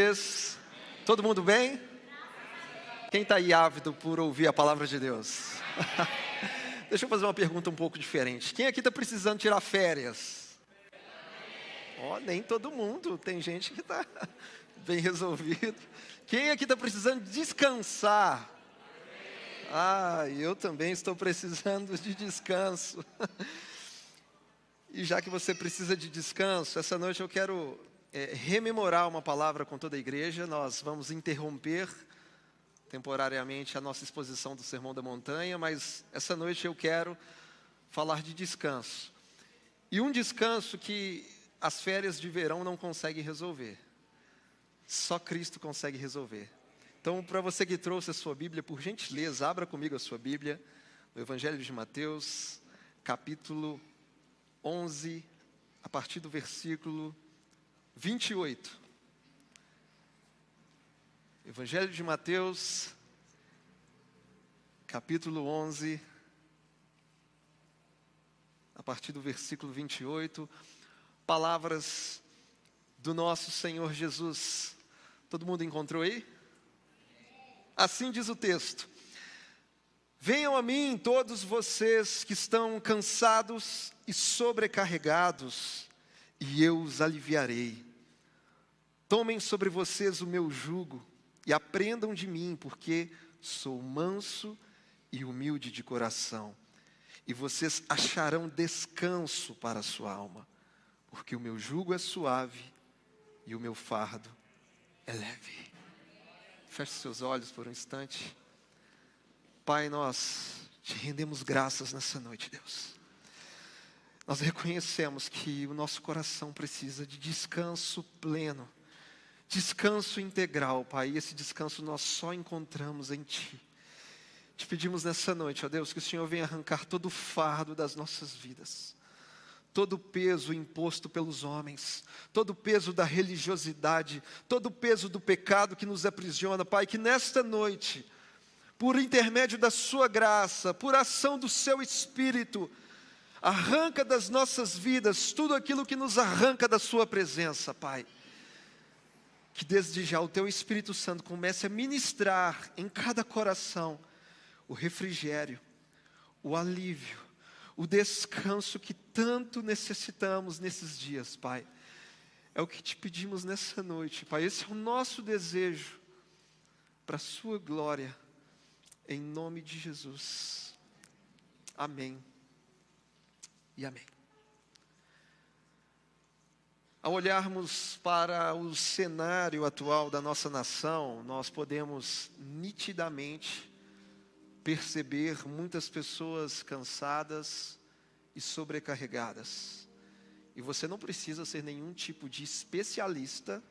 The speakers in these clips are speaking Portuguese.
vocês? Todo mundo bem? Quem está aí ávido por ouvir a palavra de Deus? Deixa eu fazer uma pergunta um pouco diferente. Quem aqui está precisando tirar férias? Nem todo mundo. Tem gente que está bem resolvido. Quem aqui está precisando descansar? Eu também estou precisando de descanso. E já que você precisa de descanso, essa noite eu quero rememorar uma palavra com toda a igreja. Nós vamos interromper temporariamente a nossa exposição do Sermão da Montanha, mas essa noite eu quero falar de descanso. E um descanso que as férias de verão não conseguem resolver. Só Cristo consegue resolver. Então, para você que trouxe a sua Bíblia, por gentileza, abra comigo a sua Bíblia, no Evangelho de Mateus, capítulo 11, a partir do versículo 28. Evangelho de Mateus, capítulo 11, a partir do versículo 28, palavras do nosso Senhor Jesus. Todo mundo encontrou aí? Assim diz o texto: venham a mim todos vocês que estão cansados e sobrecarregados, e eu os aliviarei. Tomem sobre vocês o meu jugo e aprendam de mim, porque sou manso e humilde de coração, e vocês acharão descanso para a sua alma, porque o meu jugo é suave e o meu fardo é leve. Feche seus olhos por um instante. Pai, nós te rendemos graças nessa noite, Deus. Nós reconhecemos que o nosso coração precisa de descanso pleno, descanso integral, Pai. E esse descanso nós só encontramos em Ti. Te pedimos nessa noite, ó Deus, que o Senhor venha arrancar todo o fardo das nossas vidas, todo o peso imposto pelos homens, todo o peso da religiosidade, todo o peso do pecado que nos aprisiona, Pai. Que nesta noite, por intermédio da sua graça, por ação do seu Espírito, arranca das nossas vidas tudo aquilo que nos arranca da sua presença, Pai. Que desde já o teu Espírito Santo comece a ministrar em cada coração o refrigério, o alívio, o descanso que tanto necessitamos nesses dias, Pai. É o que te pedimos nessa noite, Pai. Esse é o nosso desejo, para a sua glória, em nome de Jesus. Amém e amém. Ao olharmos para o cenário atual da nossa nação, nós podemos nitidamente perceber muitas pessoas cansadas e sobrecarregadas. E você não precisa ser nenhum tipo de especialista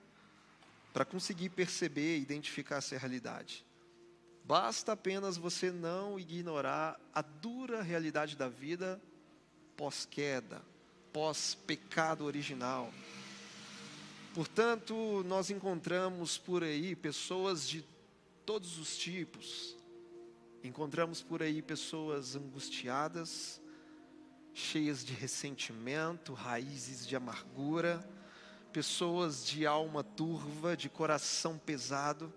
para conseguir perceber e identificar essa realidade. Basta apenas você não ignorar a dura realidade da vida pós-queda, pós-pecado original. Portanto, nós encontramos por aí pessoas de todos os tipos. Encontramos por aí pessoas angustiadas, cheias de ressentimento, raízes de amargura, pessoas de alma turva, de coração pesado.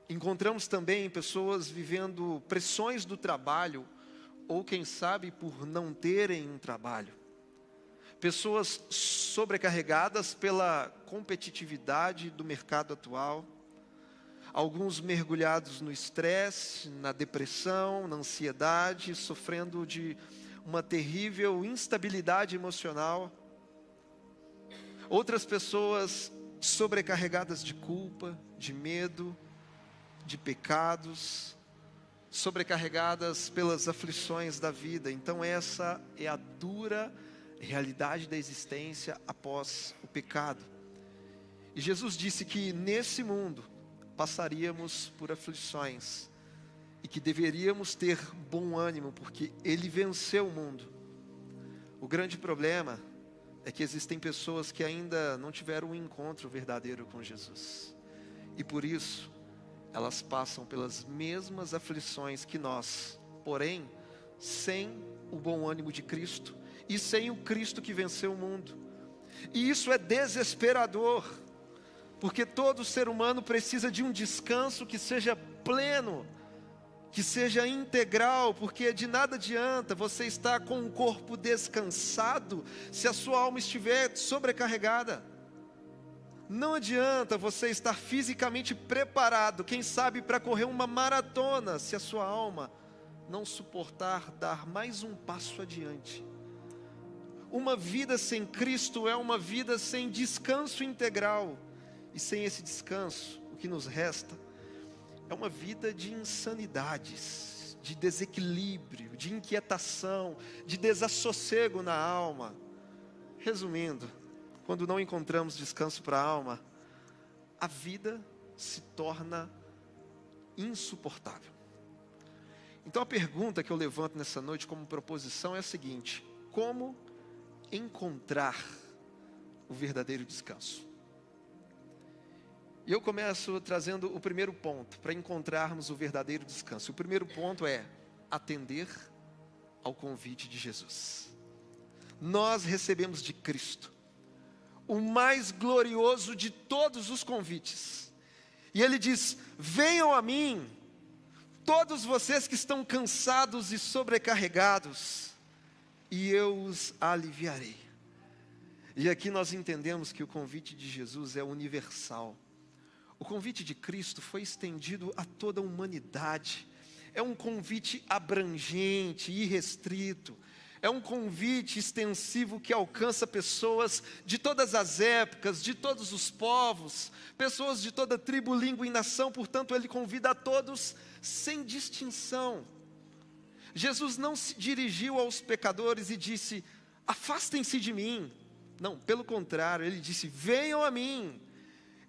Encontramos também pessoas vivendo pressões do trabalho, ou quem sabe por não terem um trabalho. Pessoas sobrecarregadas pela competitividade do mercado atual. Alguns mergulhados no estresse, na depressão, na ansiedade, sofrendo de uma terrível instabilidade emocional. Outras pessoas sobrecarregadas de culpa, de medo, de pecados, sobrecarregadas pelas aflições da vida. Então essa é a dura realidade da existência após o pecado. E Jesus disse que nesse mundo passaríamos por aflições e que deveríamos ter bom ânimo, porque Ele venceu o mundo. O grande problema é que existem pessoas que ainda não tiveram um encontro verdadeiro com Jesus, e por isso elas passam pelas mesmas aflições que nós, porém sem o bom ânimo de Cristo e sem o Cristo que venceu o mundo. E isso é desesperador. porque todo ser humano precisa de um descanso que seja pleno, que seja integral, porque de nada adianta você estar com o corpo descansado se a sua alma estiver sobrecarregada. Não adianta você estar fisicamente preparado, quem sabe para correr uma maratona, se a sua alma não suportar dar mais um passo adiante. Uma vida sem Cristo é uma vida sem descanso integral, e sem esse descanso, o que nos resta é uma vida de insanidades, de desequilíbrio, de inquietação, de desassossego na alma. Resumindo, quando não encontramos descanso para a alma, a vida se torna insuportável. Então a pergunta que eu levanto nessa noite como proposição é a seguinte: como encontrar o verdadeiro descanso? E eu começo trazendo o primeiro ponto, para encontrarmos o verdadeiro descanso. O primeiro ponto é atender ao convite de Jesus. Nós recebemos de Cristo o mais glorioso de todos os convites. E Ele diz: venham a mim, todos vocês que estão cansados e sobrecarregados, e eu os aliviarei. E aqui nós entendemos que o convite de Jesus é universal. O convite de Cristo foi estendido a toda a humanidade. É um convite abrangente, irrestrito. É um convite extensivo que alcança pessoas de todas as épocas, de todos os povos, pessoas de toda tribo, língua e nação. Portanto, Ele convida a todos sem distinção. Jesus não se dirigiu aos pecadores e disse: afastem-se de mim. Não, pelo contrário, Ele disse: venham a mim.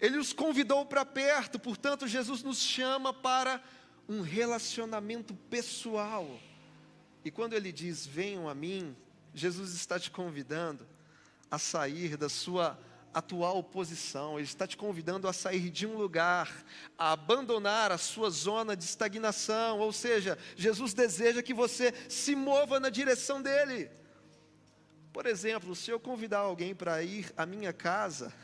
Ele os convidou para perto. Portanto, Jesus nos chama para um relacionamento pessoal. E quando Ele diz: venham a mim, Jesus está te convidando a sair da sua atual posição. Ele está te convidando a sair de um lugar, a abandonar a sua zona de estagnação. Ou seja, Jesus deseja que você se mova na direção dEle. Por exemplo, se eu convidar alguém para ir à minha casa,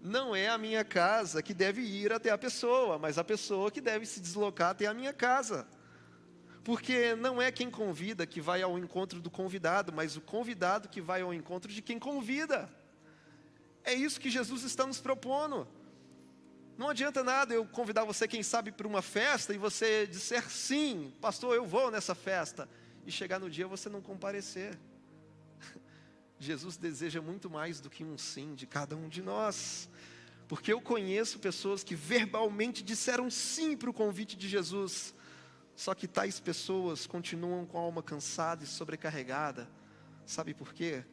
não é a minha casa que deve ir até a pessoa, mas a pessoa que deve se deslocar até a minha casa. Porque não é quem convida que vai ao encontro do convidado, mas o convidado que vai ao encontro de quem convida. É isso que Jesus está nos propondo. Não adianta nada eu convidar você, quem sabe, para uma festa e você disser sim, pastor, eu vou nessa festa, e chegar no dia você não comparecer. Jesus deseja muito mais do que um sim de cada um de nós. Porque eu conheço pessoas que verbalmente disseram sim para o convite de Jesus. Só que tais pessoas continuam com a alma cansada e sobrecarregada. Sabe por quê?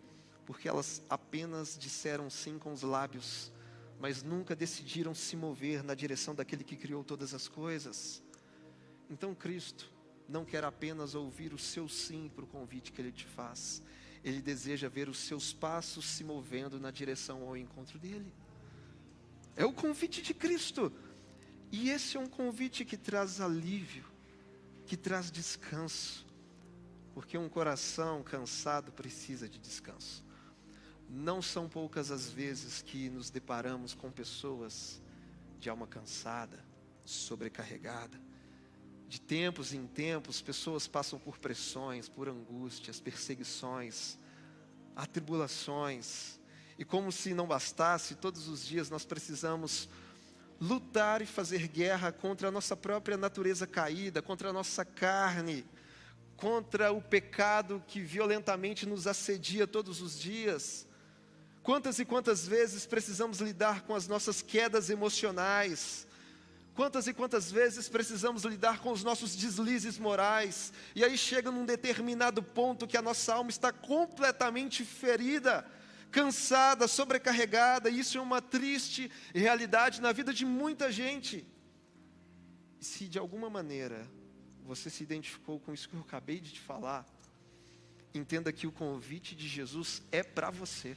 Porque elas apenas disseram sim com os lábios, mas nunca decidiram se mover na direção daquele que criou todas as coisas. Então Cristo não quer apenas ouvir o seu sim para o convite que Ele te faz. Ele deseja ver os seus passos se movendo na direção ao encontro dEle. É o convite de Cristo. E esse é um convite que traz alívio, que traz descanso. Porque um coração cansado precisa de descanso. Não são poucas as vezes que nos deparamos com pessoas de alma cansada, sobrecarregada. De tempos em tempos, pessoas passam por pressões, por angústias, perseguições, atribulações. E como se não bastasse, todos os dias nós precisamos lutar e fazer guerra contra a nossa própria natureza caída, contra a nossa carne, contra o pecado que violentamente nos assedia todos os dias. Quantas e quantas vezes precisamos lidar com as nossas quedas emocionais? Quantas e quantas vezes precisamos lidar com os nossos deslizes morais? E aí chega num determinado ponto que a nossa alma está completamente ferida, cansada, sobrecarregada. E isso é uma triste realidade na vida de muita gente. E se de alguma maneira você se identificou com isso que eu acabei de te falar, entenda que o convite de Jesus é para você.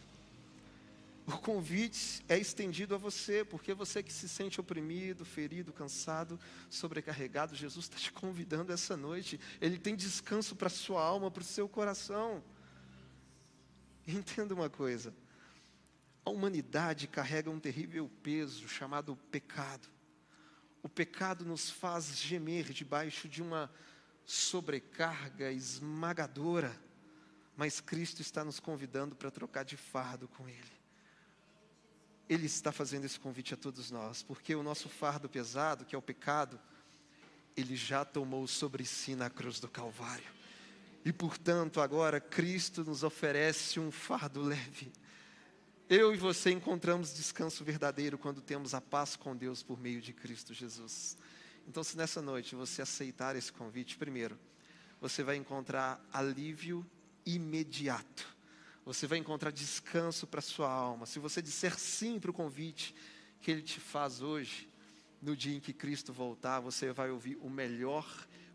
O convite é estendido a você, porque você que se sente oprimido, ferido, cansado, sobrecarregado, Jesus está te convidando essa noite. Ele tem descanso para a sua alma, para o seu coração. Entenda uma coisa, A humanidade carrega um terrível peso chamado pecado. O pecado nos faz gemer debaixo de uma sobrecarga esmagadora, mas Cristo está nos convidando para trocar de fardo com Ele. Ele está fazendo esse convite a todos nós, porque o nosso fardo pesado, que é o pecado, Ele já tomou sobre si na cruz do Calvário. E portanto agora Cristo nos oferece um fardo leve. Eu e você encontramos descanso verdadeiro quando temos a paz com Deus por meio de Cristo Jesus. Então, se nessa noite você aceitar esse convite, primeiro, você vai encontrar alívio imediato. Você vai encontrar descanso para a sua alma. Se você disser sim para o convite que Ele te faz hoje, no dia em que Cristo voltar, você vai ouvir o melhor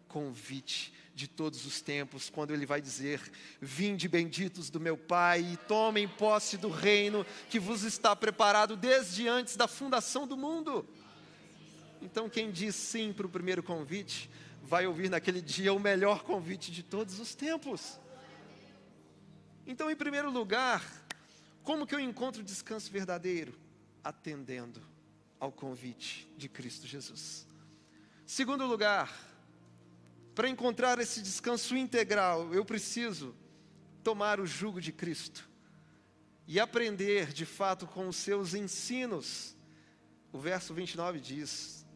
convite de todos os tempos, quando Ele vai dizer: vinde benditos do meu Pai, e tomem posse do reino que vos está preparado desde antes da fundação do mundo. Então quem diz sim para o primeiro convite, vai ouvir naquele dia o melhor convite de todos os tempos. Então, em primeiro lugar, como que eu encontro descanso verdadeiro? Atendendo ao convite de Cristo Jesus. Segundo lugar, para encontrar esse descanso integral, eu preciso tomar o jugo de Cristo e aprender de fato com os seus ensinos. O verso 29 diz: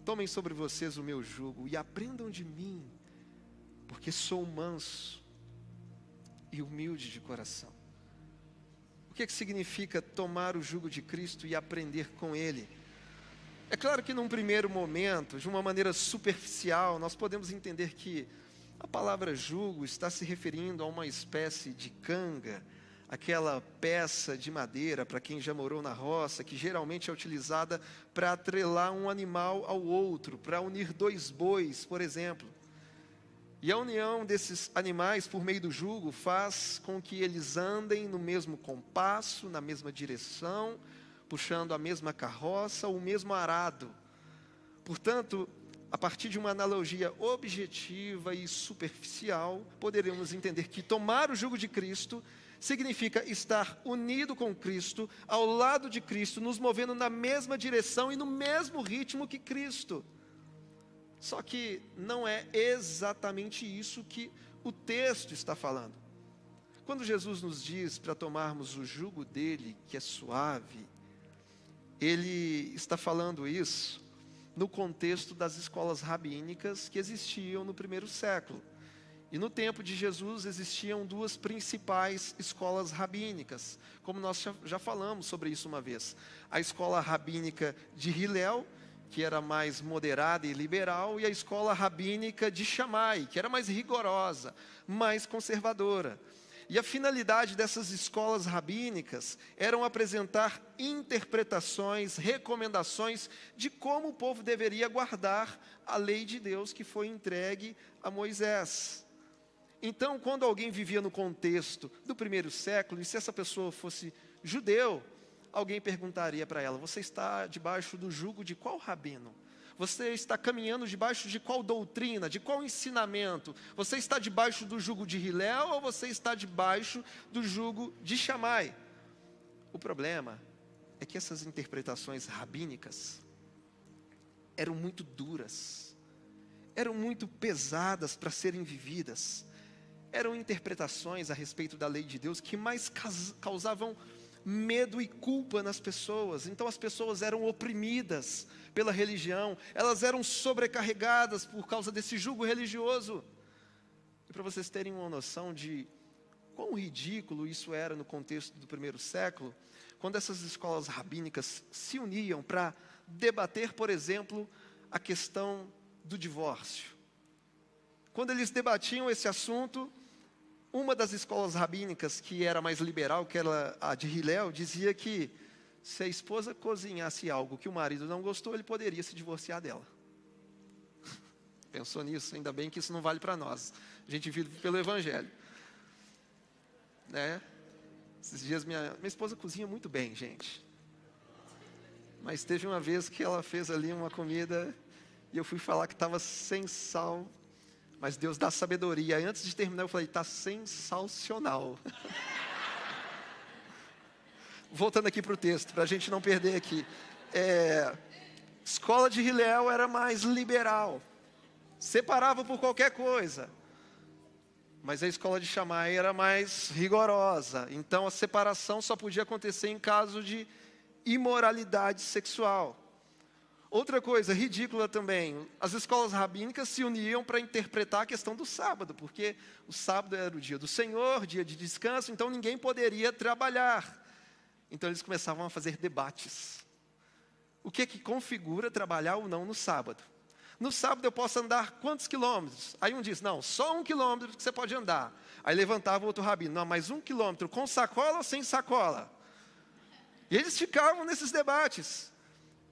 tomem sobre vocês o meu jugo e aprendam de mim, porque sou manso e humilde de coração. O que significa tomar o jugo de Cristo e aprender com Ele? É claro que num primeiro momento, de uma maneira superficial, nós podemos entender que a palavra jugo está se referindo a uma espécie de canga, aquela peça de madeira, para quem já morou na roça, que geralmente é utilizada para atrelar um animal ao outro, para unir dois bois, por exemplo. E a união desses animais por meio do jugo faz com que eles andem no mesmo compasso, na mesma direção, puxando a mesma carroça, o mesmo arado. Portanto, a partir de uma analogia objetiva e superficial, poderemos entender que tomar o jugo de Cristo significa estar unido com Cristo, ao lado de Cristo, nos movendo na mesma direção e no mesmo ritmo que Cristo. Só que não é exatamente isso que o texto está falando. Quando Jesus nos diz para tomarmos o jugo dele, que é suave, Ele está falando isso no contexto das escolas rabínicas que existiam no primeiro século. E no tempo de Jesus existiam duas principais escolas rabínicas, como nós já falamos sobre isso uma vez. A escola rabínica de Hillel, que era mais moderada e liberal, e a escola rabínica de Shammai, que era mais rigorosa, mais conservadora. E a finalidade dessas escolas rabínicas eram apresentar interpretações, recomendações de como o povo deveria guardar a lei de Deus que foi entregue a Moisés. Então, quando alguém vivia no contexto do primeiro século, e se essa pessoa fosse judeu, alguém perguntaria para ela: você está debaixo do jugo de qual rabino? Você está caminhando debaixo de qual doutrina, de qual ensinamento? Você está debaixo do jugo de Hillel ou você está debaixo do jugo de Shammai? O problema é que essas interpretações rabínicas eram muito duras, eram muito pesadas para serem vividas. Eram interpretações a respeito da lei de Deus que mais causavam medo e culpa nas pessoas. Então as pessoas eram oprimidas pela religião, elas eram sobrecarregadas por causa desse jugo religioso. E para vocês terem uma noção de quão ridículo isso era no contexto do primeiro século, quando essas escolas rabínicas se uniam para debater, por exemplo, a questão do divórcio. Quando eles debatiam esse assunto, uma das escolas rabínicas, que era mais liberal, que era a de Hillel, dizia que se a esposa cozinhasse algo que o marido não gostou, ele poderia se divorciar dela. Pensou nisso? Ainda bem que isso não vale para nós. A gente vive pelo Evangelho. Né? Esses dias minha esposa cozinha muito bem, gente. Mas teve uma vez que ela fez ali uma comida e eu fui falar que estava sem sal. Mas Deus dá sabedoria. E antes de terminar eu falei: está sensacional. voltando aqui para o texto, para a gente não perder aqui. Escola de Hillel era mais liberal, separava por qualquer coisa. Mas a escola de Shammai era mais rigorosa. Então a separação só podia acontecer em caso de imoralidade sexual. Outra coisa ridícula também, as escolas rabínicas se uniam para interpretar a questão do sábado, porque o sábado era o dia do Senhor, dia de descanso, então ninguém poderia trabalhar. Então eles começavam a fazer debates. O que configura trabalhar ou não no sábado? No sábado eu posso andar quantos quilômetros? Aí um diz, não, só 1 quilômetro que você pode andar. Aí levantava o outro rabino, não, mas 1 quilômetro com sacola ou sem sacola? E eles ficavam nesses debates.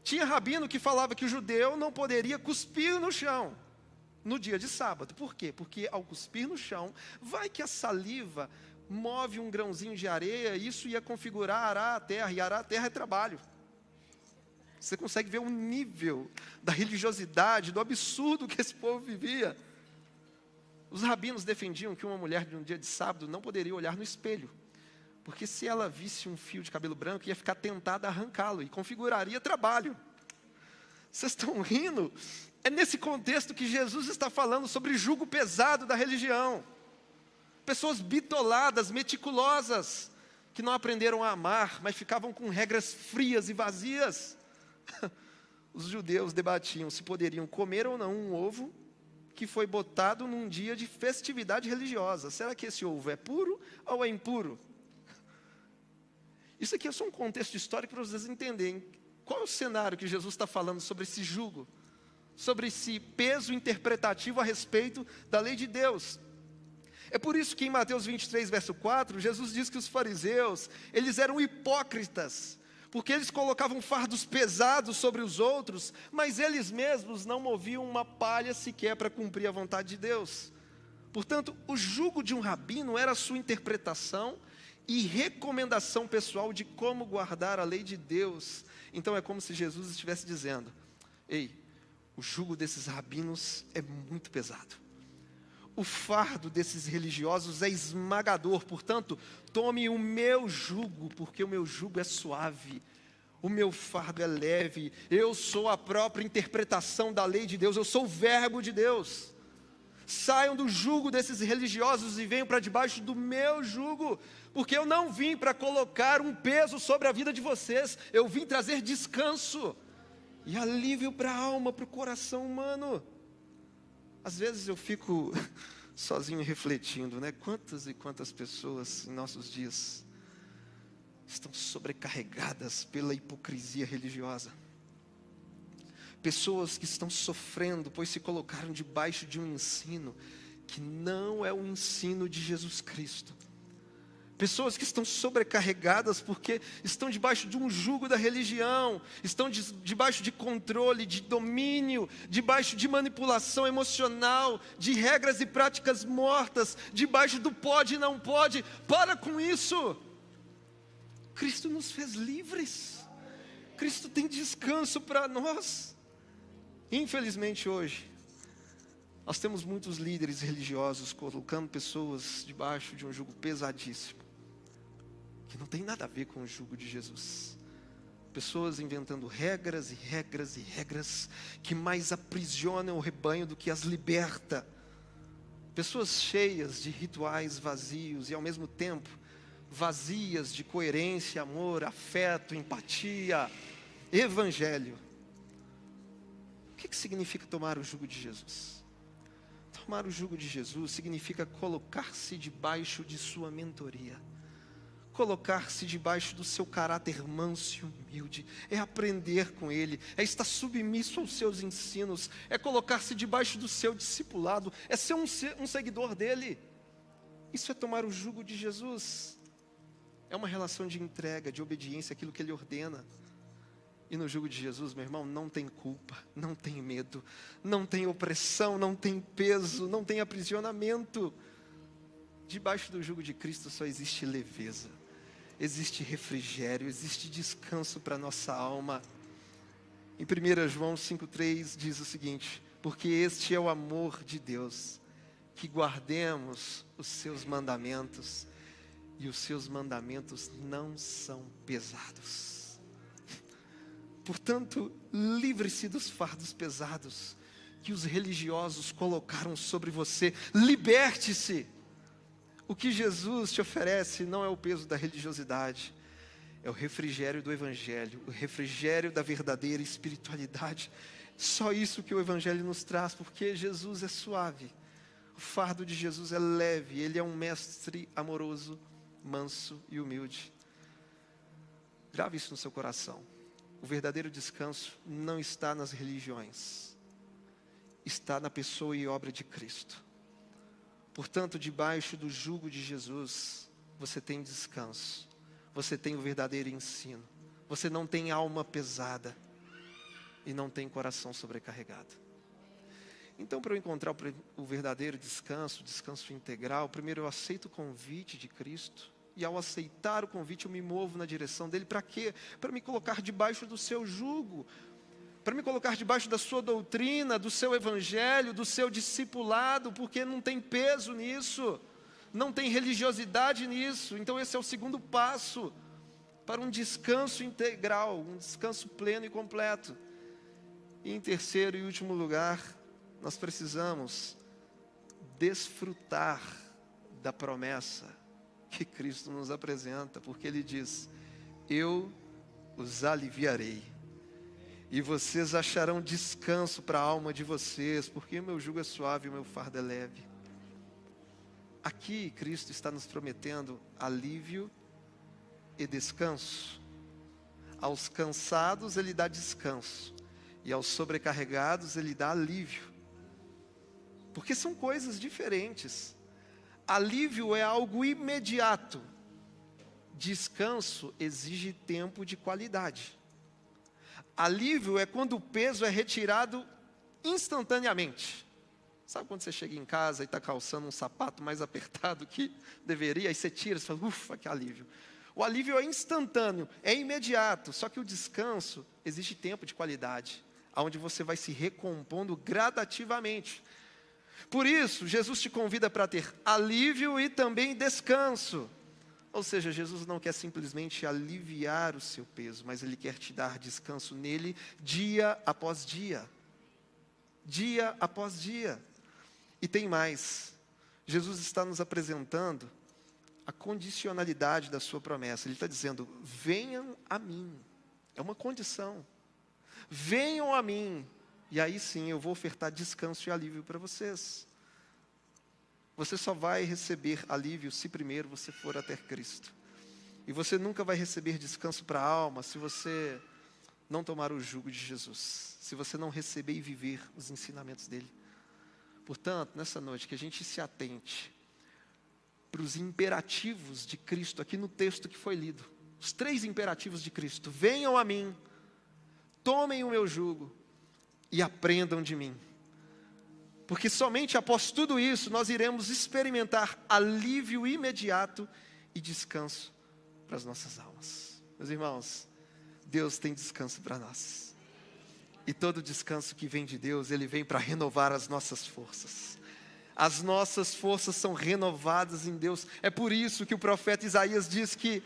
Tinha rabino que falava que o judeu não poderia cuspir no chão no dia de sábado. Por quê? Porque ao cuspir no chão, vai que a saliva move um grãozinho de areia, isso ia configurar arar a terra, e arar a terra é trabalho. Você consegue ver o nível da religiosidade, do absurdo que esse povo vivia. Os rabinos defendiam que uma mulher de um dia de sábado não poderia olhar no espelho, porque se ela visse um fio de cabelo branco, ia ficar tentada a arrancá-lo, e configuraria trabalho. Vocês estão rindo? É nesse contexto que Jesus está falando sobre jugo pesado da religião. Pessoas bitoladas, meticulosas, que não aprenderam a amar, mas ficavam com regras frias e vazias. Os judeus debatiam se poderiam comer ou não um ovo que foi botado num dia de festividade religiosa. Será que esse ovo é puro ou é impuro? Isso aqui é só um contexto histórico para vocês entenderem qual é o cenário que Jesus está falando sobre esse jugo, sobre esse peso interpretativo a respeito da lei de Deus. É por isso que em Mateus 23, verso 4, Jesus diz que os fariseus, eles eram hipócritas, porque eles colocavam fardos pesados sobre os outros, mas eles mesmos não moviam uma palha sequer para cumprir a vontade de Deus. Portanto, o jugo de um rabino era a sua interpretação e recomendação pessoal de como guardar a lei de Deus. Então é como se Jesus estivesse dizendo, ei, o jugo desses rabinos é muito pesado. O fardo desses religiosos é esmagador, portanto, tome o meu jugo, porque o meu jugo é suave, o meu fardo é leve, eu sou a própria interpretação da lei de Deus, eu sou o verbo de Deus. Saiam do jugo desses religiosos e venham para debaixo do meu jugo, porque eu não vim para colocar um peso sobre a vida de vocês, eu vim trazer descanso e alívio para a alma, para o coração humano. Às vezes eu fico sozinho refletindo, né? Quantas e quantas pessoas em nossos dias estão sobrecarregadas pela hipocrisia religiosa. Pessoas que estão sofrendo, pois se colocaram debaixo de um ensino que não é o ensino de Jesus Cristo. Pessoas que estão sobrecarregadas porque estão debaixo de um jugo da religião, estão debaixo de controle, de domínio, debaixo de manipulação emocional, de regras e práticas mortas, debaixo do pode e não pode. Para com isso! Cristo nos fez livres. Cristo tem descanso para nós. Infelizmente hoje, nós temos muitos líderes religiosos colocando pessoas debaixo de um jugo pesadíssimo, que não tem nada a ver com o jugo de Jesus. Pessoas inventando regras e regras e regras que mais aprisionam o rebanho do que as liberta. Pessoas cheias de rituais vazios e ao mesmo tempo vazias de coerência, amor, afeto, empatia, evangelho. O que significa tomar o jugo de Jesus? Tomar o jugo de Jesus significa colocar-se debaixo de sua mentoria. Colocar-se debaixo do seu caráter manso e humilde, é aprender com Ele, é estar submisso aos seus ensinos, é colocar-se debaixo do seu discipulado, é ser um seguidor dEle. Isso é tomar o jugo de Jesus. É uma relação de entrega, de obediência àquilo que Ele ordena. E no jugo de Jesus, meu irmão, não tem culpa, não tem medo, não tem opressão, não tem peso, não tem aprisionamento. Debaixo do jugo de Cristo só existe leveza, existe refrigério, existe descanso para a nossa alma. Em 1 João 5,3 diz o seguinte: porque este é o amor de Deus, que guardemos os seus mandamentos. e os seus mandamentos não são pesados. Portanto, livre-se dos fardos pesados que os religiosos colocaram sobre você. Liberte-se. O que Jesus te oferece não é o peso da religiosidade, é o refrigério do Evangelho, o refrigério da verdadeira espiritualidade. Só isso que o Evangelho nos traz, porque Jesus é suave. O fardo de Jesus é leve, Ele é um mestre amoroso, manso e humilde. Grave isso no seu coração. O verdadeiro descanso não está nas religiões, está na pessoa e obra de Cristo. Portanto, debaixo do jugo de Jesus, você tem descanso, você tem o verdadeiro ensino, você não tem alma pesada e não tem coração sobrecarregado. Então, para eu encontrar o verdadeiro descanso, o descanso integral, primeiro eu aceito o convite de Cristo. E ao aceitar o convite, eu me movo na direção dele. Para quê? Para me colocar debaixo do seu jugo. Para me colocar debaixo da sua doutrina, do seu evangelho, do seu discipulado. Porque não tem peso nisso. Não tem religiosidade nisso. Então esse é o segundo passo para um descanso integral. Um descanso pleno e completo. E em terceiro e último lugar, nós precisamos desfrutar da promessa que Cristo nos apresenta, porque Ele diz: eu os aliviarei, e vocês acharão descanso para a alma de vocês, porque o meu jugo é suave e o meu fardo é leve. Aqui Cristo está nos prometendo alívio e descanso. Aos cansados Ele dá descanso, e aos sobrecarregados Ele dá alívio, porque são coisas diferentes. Alívio é algo imediato. Descanso exige tempo de qualidade. Alívio é quando o peso é retirado instantaneamente. Sabe quando você chega em casa e está calçando um sapato mais apertado que deveria, aí você tira e fala: ufa, que alívio. O alívio é instantâneo, é imediato. Só que o descanso exige tempo de qualidade, onde você vai se recompondo gradativamente. Por isso, Jesus te convida para ter alívio e também descanso. Ou seja, Jesus não quer simplesmente aliviar o seu peso, mas Ele quer te dar descanso nele dia após dia. Dia após dia. E tem mais. Jesus está nos apresentando a condicionalidade da sua promessa. Ele está dizendo: venham a mim. É uma condição. Venham a mim. E aí sim eu vou ofertar descanso e alívio para vocês. Você só vai receber alívio se primeiro você for até Cristo. E você nunca vai receber descanso para a alma se você não tomar o jugo de Jesus. Se você não receber e viver os ensinamentos dele. Portanto, nessa noite, que a gente se atente para os imperativos de Cristo, aqui no texto que foi lido. Os 3 imperativos de Cristo: venham a mim, tomem o meu jugo e aprendam de mim. Porque somente após tudo isso, nós iremos experimentar alívio imediato e descanso para as nossas almas. Meus irmãos, Deus tem descanso para nós. E todo descanso que vem de Deus, Ele vem para renovar as nossas forças. As nossas forças são renovadas em Deus. É por isso que o profeta Isaías diz que: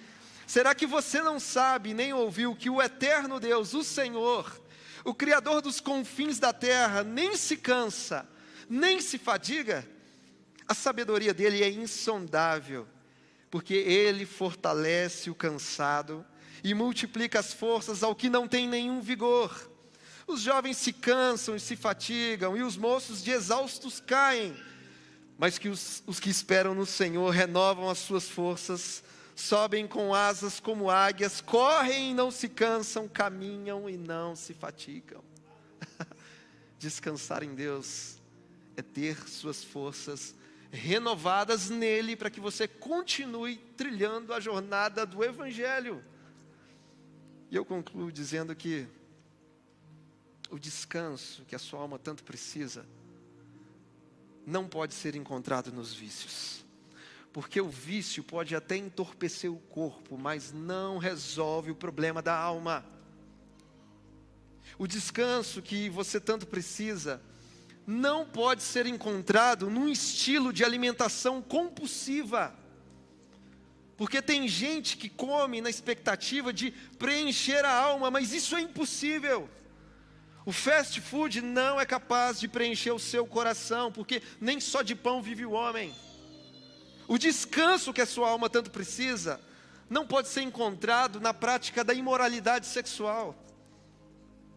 será que você não sabe nem ouviu que o eterno Deus, o Senhor, o Criador dos confins da terra, nem se cansa, nem se fadiga? A sabedoria dele é insondável, porque ele fortalece o cansado e multiplica as forças ao que não tem nenhum vigor. Os jovens se cansam e se fatigam, e os moços de exaustos caem. Mas que os que esperam no Senhor renovam as suas forças, sobem com asas como águias, correm e não se cansam, caminham e não se fatigam. Descansar em Deus é ter suas forças renovadas nele, para que você continue trilhando a jornada do Evangelho. E eu concluo dizendo que o descanso que a sua alma tanto precisa não pode ser encontrado nos vícios. Porque o vício pode até entorpecer o corpo, mas não resolve o problema da alma. O descanso que você tanto precisa não pode ser encontrado num estilo de alimentação compulsiva. Porque tem gente que come na expectativa de preencher a alma, mas isso é impossível. O fast food não é capaz de preencher o seu coração, porque nem só de pão vive o homem. O descanso que a sua alma tanto precisa não pode ser encontrado na prática da imoralidade sexual.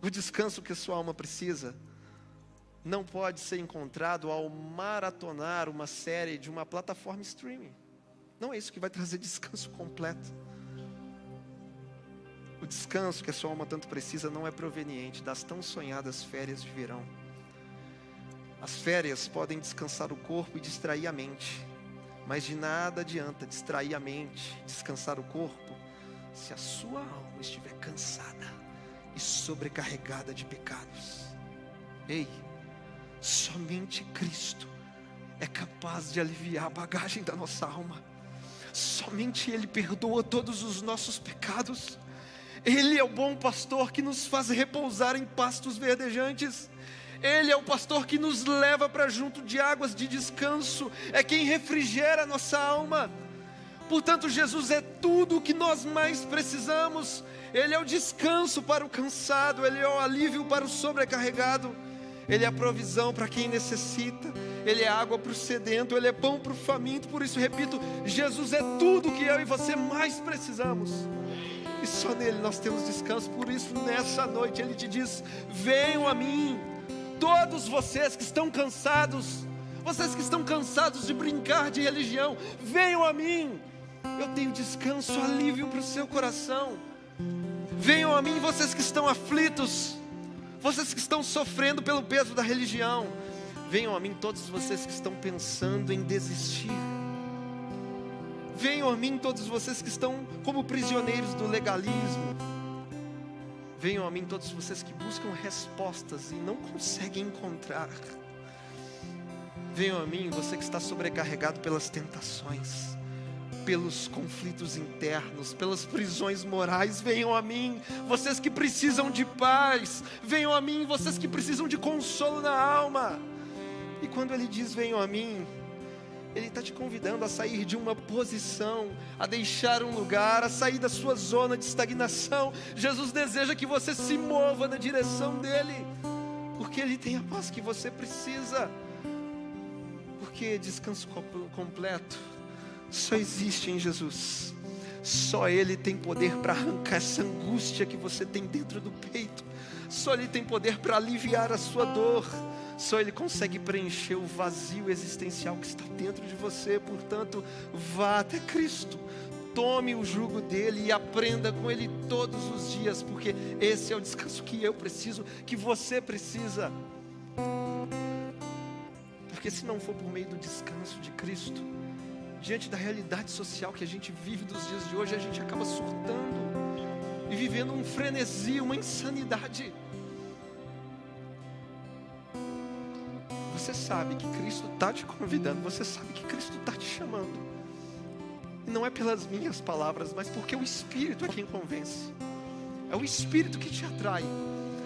O descanso que a sua alma precisa não pode ser encontrado ao maratonar uma série de uma plataforma streaming. Não é isso que vai trazer descanso completo. O descanso que a sua alma tanto precisa não é proveniente das tão sonhadas férias de verão. As férias podem descansar o corpo e distrair a mente, mas de nada adianta distrair a mente, descansar o corpo, se a sua alma estiver cansada e sobrecarregada de pecados. Ei, somente Cristo é capaz de aliviar a bagagem da nossa alma. Somente Ele perdoa todos os nossos pecados. Ele é o bom pastor que nos faz repousar em pastos verdejantes. Ele é o pastor que nos leva para junto de águas de descanso. É quem refrigera a nossa alma. Portanto, Jesus é tudo o que nós mais precisamos. Ele é o descanso para o cansado. Ele é o alívio para o sobrecarregado. Ele é a provisão para quem necessita. Ele é água para o sedento. Ele é pão para o faminto. Por isso, repito, Jesus é tudo que eu e você mais precisamos. E só nele nós temos descanso. Por isso, nessa noite, Ele te diz: venham a mim, todos vocês que estão cansados, vocês que estão cansados de brincar de religião, venham a mim. Eu tenho descanso, alívio para o seu coração. Venham a mim, vocês que estão aflitos, vocês que estão sofrendo pelo peso da religião. Venham a mim todos vocês que estão pensando em desistir. Venham a mim todos vocês que estão como prisioneiros do legalismo. Venham a mim todos vocês que buscam respostas e não conseguem encontrar. Venham a mim você que está sobrecarregado pelas tentações, pelos conflitos internos, pelas prisões morais. Venham a mim vocês que precisam de paz. Venham a mim vocês que precisam de consolo na alma. E quando Ele diz venham a mim, Ele está te convidando a sair de uma posição, a deixar um lugar, a sair da sua zona de estagnação. Jesus deseja que você se mova na direção dEle, porque Ele tem a paz que você precisa. Porque descanso completo só existe em Jesus. Só Ele tem poder para arrancar essa angústia que você tem dentro do peito. Só Ele tem poder para aliviar a sua dor. Só Ele consegue preencher o vazio existencial que está dentro de você. Portanto, vá até Cristo, tome o jugo dEle e aprenda com Ele todos os dias, porque esse é o descanso que eu preciso, que você precisa. Porque se não for por meio do descanso de Cristo, diante da realidade social que a gente vive dos dias de hoje, a gente acaba surtando e vivendo um frenesi, uma insanidade. Você sabe que Cristo está te convidando, você sabe que Cristo está te chamando. E não é pelas minhas palavras, mas porque o Espírito é quem convence. É o Espírito que te atrai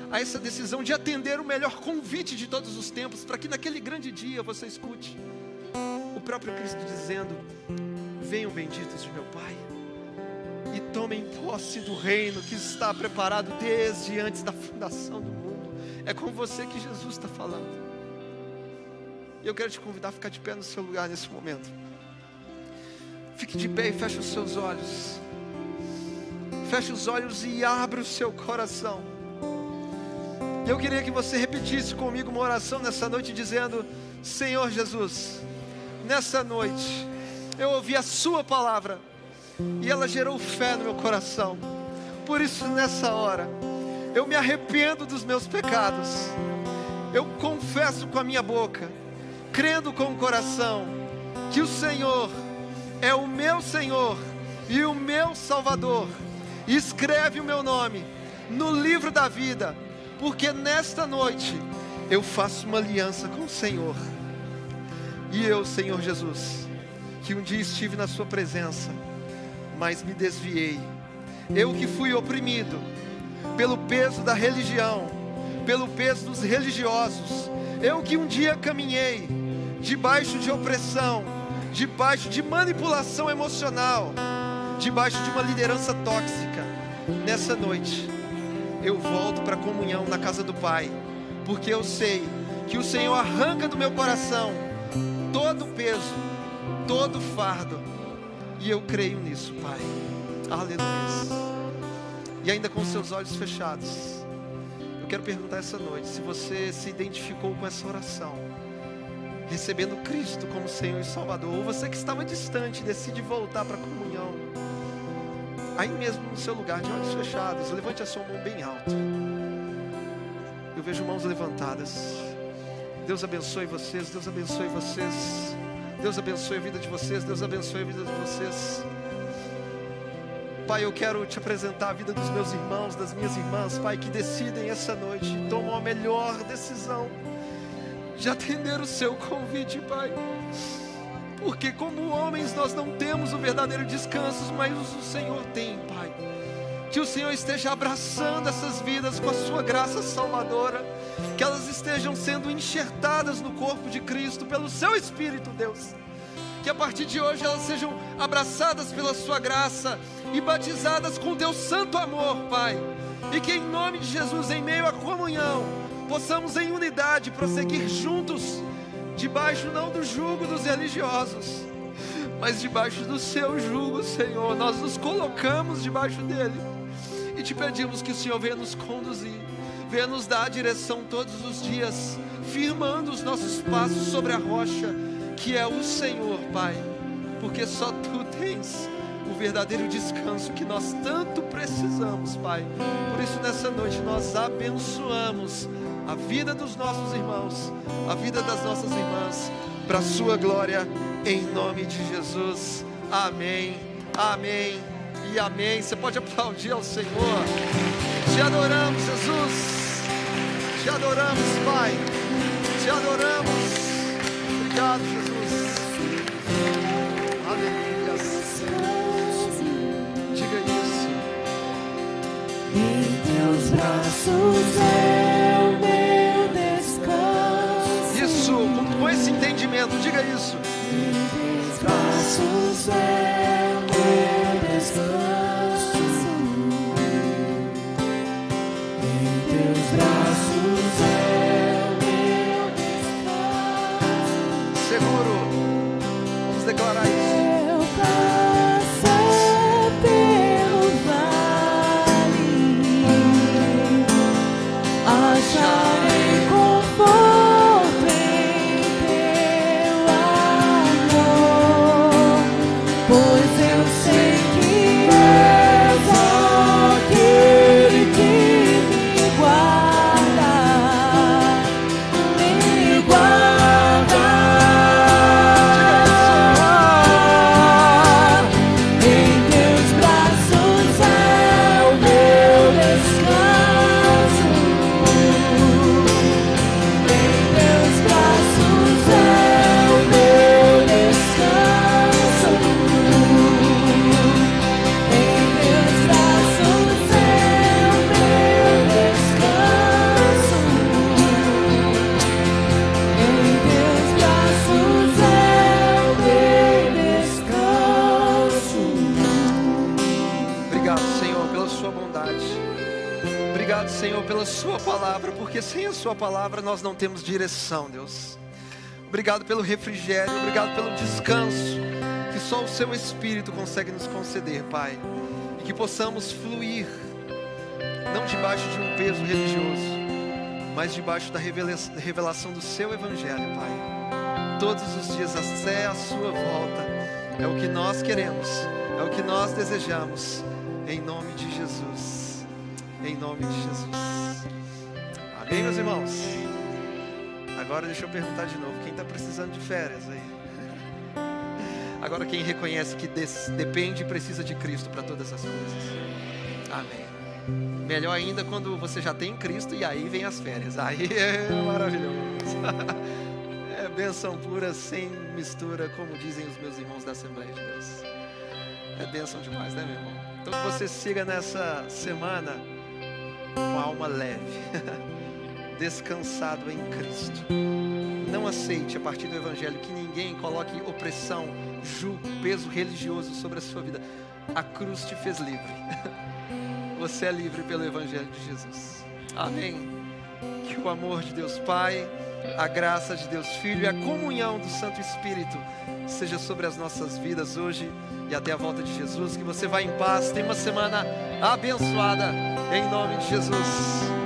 a essa decisão de atender o melhor convite de todos os tempos, para que naquele grande dia você escute o próprio Cristo dizendo: venham benditos de meu Pai e tomem posse do reino que está preparado desde antes da fundação do mundo. É com você que Jesus está falando. E eu quero te convidar a ficar de pé no seu lugar nesse momento. Fique de pé e feche os seus olhos. Feche os olhos e abra o seu coração. E eu queria que você repetisse comigo uma oração nessa noite dizendo: Senhor Jesus, nessa noite eu ouvi a sua palavra e ela gerou fé no meu coração. Por isso nessa hora eu me arrependo dos meus pecados. Eu confesso com a minha boca, crendo com o coração, que o Senhor é o meu Senhor e o meu Salvador. Escreve o meu nome no livro da vida, porque nesta noite eu faço uma aliança com o Senhor. E eu, Senhor Jesus, que um dia estive na sua presença, mas me desviei. Eu que fui oprimido pelo peso da religião, pelo peso dos religiosos. Eu que um dia caminhei debaixo de opressão, debaixo de manipulação emocional. debaixo de uma liderança tóxica, nessa noite eu volto para a comunhão na casa do Pai, porque eu sei que o Senhor arranca do meu coração todo o peso, todo o fardo, e eu creio nisso, Pai. Aleluia. E ainda com seus olhos fechados, eu quero perguntar essa noite, se você se identificou com essa oração, recebendo Cristo como Senhor e Salvador, ou você que estava distante, decide voltar para a comunhão, aí mesmo no seu lugar, de olhos fechados, levante a sua mão bem alto. Eu vejo mãos levantadas. Deus abençoe vocês, Deus abençoe vocês, Deus abençoe a vida de vocês, Deus abençoe a vida de vocês. Pai, eu quero te apresentar a vida dos meus irmãos, das minhas irmãs, Pai, que decidem essa noite, tomam a melhor decisão de atender o seu convite, Pai, porque como homens nós não temos o verdadeiro descanso, mas o Senhor tem, Pai. Que o Senhor esteja abraçando essas vidas com a sua graça salvadora, que elas estejam sendo enxertadas no corpo de Cristo pelo seu Espírito, Deus. Que a partir de hoje elas sejam abraçadas pela sua graça e batizadas com teu santo amor, Pai. E que em nome de Jesus, em meio à comunhão, possamos em unidade prosseguir juntos, debaixo não do jugo dos religiosos, mas debaixo do seu jugo, Senhor. Nós nos colocamos debaixo dele e te pedimos que o Senhor venha nos conduzir, venha nos dar a direção todos os dias, firmando os nossos passos sobre a rocha, que é o Senhor, Pai, porque só Tu tens o verdadeiro descanso que nós tanto precisamos, Pai. Por isso nessa noite nós abençoamos a vida dos nossos irmãos, a vida das nossas irmãs, para a sua glória, em nome de Jesus. Amém, amém e amém. Você pode aplaudir ao Senhor. Te adoramos, Jesus, te adoramos, Pai, te adoramos. Obrigado, Jesus. Aleluia. Diga isso. Em teus braços é o meu descanso. Isso, com esse entendimento, diga isso. Em teus braços é o meu descanso. Em teus braços é o meu descanso. Seguro. Vamos declarar isso. Eu passar pelo vale, acharei conforto em teu amor, pois eu sei que és aquele que me guarda, me guarda. Em teus braços é o meu descanso. Em teus braços é o meu descanso. Em teus braços é o meu descanso. Em teus braços é o meu descanso. Obrigado, Senhor, pela sua bondade. Obrigado, Senhor, pela sua palavra, porque sem a sua palavra nós não temos direção, Deus. Obrigado pelo refrigério, obrigado pelo descanso que só o seu Espírito consegue nos conceder, Pai. E que possamos fluir, não debaixo de um peso religioso, mas debaixo da revelação do seu Evangelho, Pai. Todos os dias até a sua volta. É o que nós queremos, é o que nós desejamos, em nome de Jesus. Em nome de Jesus. Amém, meus irmãos? Agora deixa eu perguntar de novo, quem está precisando de férias aí? Agora quem reconhece que depende e precisa de Cristo para todas as coisas? Amém. Melhor ainda quando você já tem Cristo e aí vem as férias. Aí é maravilhoso. É bênção pura, sem mistura, como dizem os meus irmãos da Assembleia de Deus. É bênção demais, né, meu irmão? Então que você siga nessa semana com a alma leve, descansado em Cristo. Não aceite a partir do Evangelho que ninguém coloque opressão, julgo, peso religioso sobre a sua vida. A cruz te fez livre. Você é livre pelo Evangelho de Jesus. Amém. Que o amor de Deus Pai, a graça de Deus Filho e a comunhão do Santo Espírito seja sobre as nossas vidas hoje e até a volta de Jesus. Que você vá em paz, tenha uma semana abençoada, em nome de Jesus.